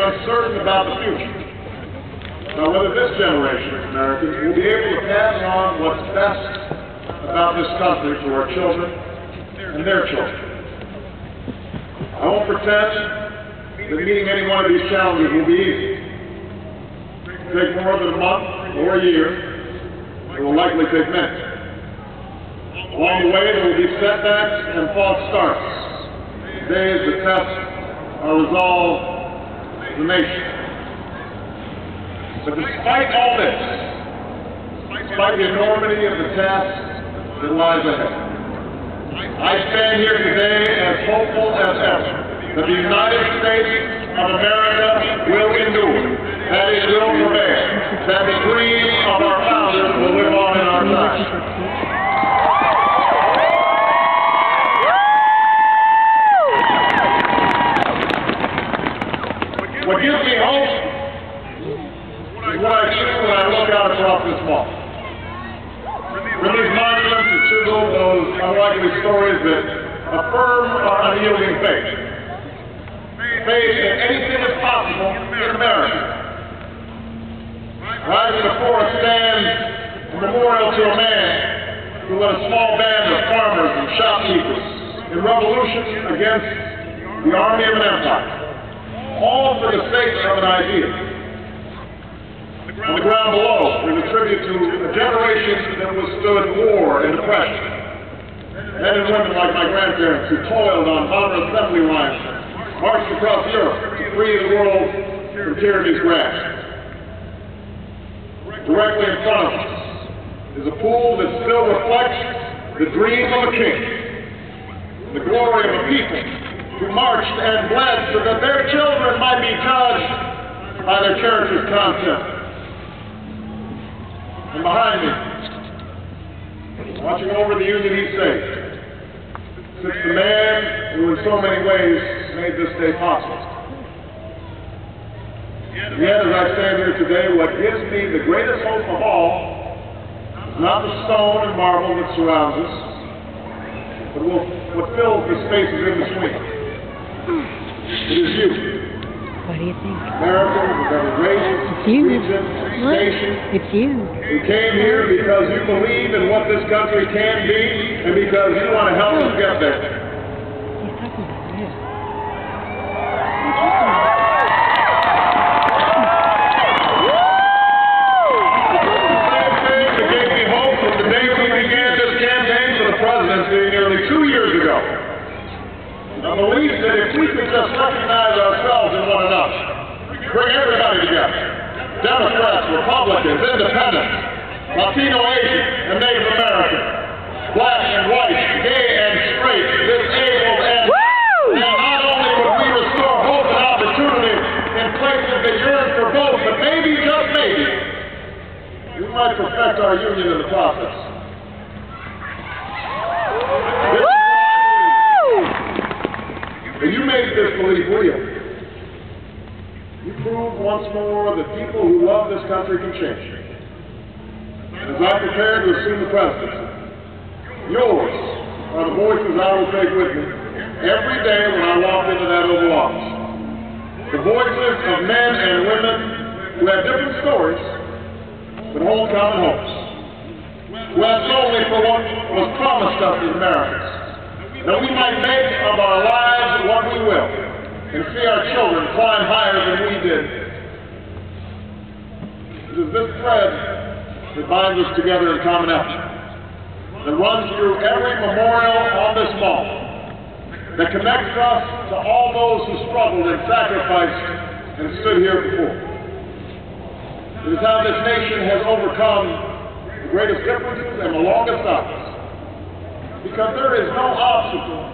uncertain about the future. Now, whether this generation of Americans will be able to pass on what's best about this country to our children and their children. I won't pretend that meeting any one of these challenges will be easy. It will take more than a month or a year. It will likely take many. Along the way, there will be setbacks and false starts, days that test our resolve as a nation. But despite all this, despite the enormity of the task that lies ahead, I stand here today as hopeful as ever that the United States of America will endure, that it will prevail, that the dream of our founders will live on in our time. What gives me hope is what I see when I look out across this mall. From these monuments that chisel those unlikely stories that affirm our unyielding faith. Faith that anything is possible in America. Rising before us stands a memorial to a man who led a small band of farmers and shopkeepers in revolution against the army of an empire. All for the sake of an idea. On the ground below is a tribute to a generation that withstood war and depression. Men and women like my grandparents who toiled on modern assembly lines, marched across Europe to free the world from tyranny's grasp. Directly in front of us is a pool that still reflects the dream of a king, the glory of a people who marched and bled so that their children might be judged by their character's content. And behind me, watching over the Union he saved, sits the man who in so many ways made this day possible. Yet, as I stand here today, what gives me the greatest hope of all is not the stone and marble that surrounds us, but what fills the spaces in between. It is you. What do you think? Americans of every race, region, nation. It's you. You came here because you believe in what this country can be and because you want to help us get there. He's talking about you. The same thing that gave me hope from the day we began this campaign for the presidency nearly 2 years ago. I believe that if we could just recognize ourselves in one another, bring everybody together, Democrats, Republicans, Independents, Latino, Asian, and Native American, black and white, gay and straight, disabled and not only would we restore hope and opportunity in places that yearn for both, but maybe, just maybe, we might perfect our union in the process. You made this belief real. You proved once more that people who love this country can change. And as I prepare to assume the presidency, yours are the voices I will take with me every day when I walk into that Oval Office. The voices of men and women who have different stories, but hold common hopes. Who have solely for what was promised us as Americans, that we might make of our lives what we will, and see our children climb higher than we did. It is this thread that binds us together in common effort, that runs through every memorial on this mall, that connects us to all those who struggled and sacrificed and stood here before. It is how this nation has overcome the greatest differences and the longest hours. Because there is no obstacle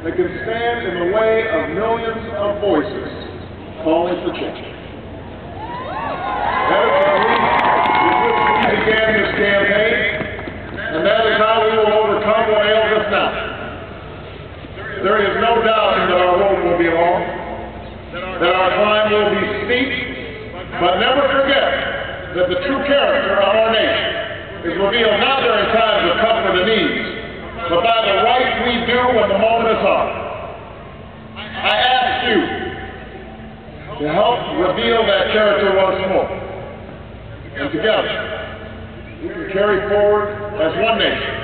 that can stand in the way of millions of voices calling for change. That is the belief with which we began this campaign, and that is how we will overcome what ails us now. There is no doubt that our road will be long, that our climb will be steep, but never forget that the true character of our nation is revealed not during times of comfort and ease, but by the right we do when the moment is hard. I ask you, to help reveal that character once more. And together, we can carry forward as one nation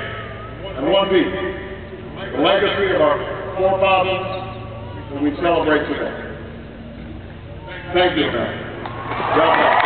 and one people the legacy of our forefathers that we celebrate today. Thank you, man. God bless.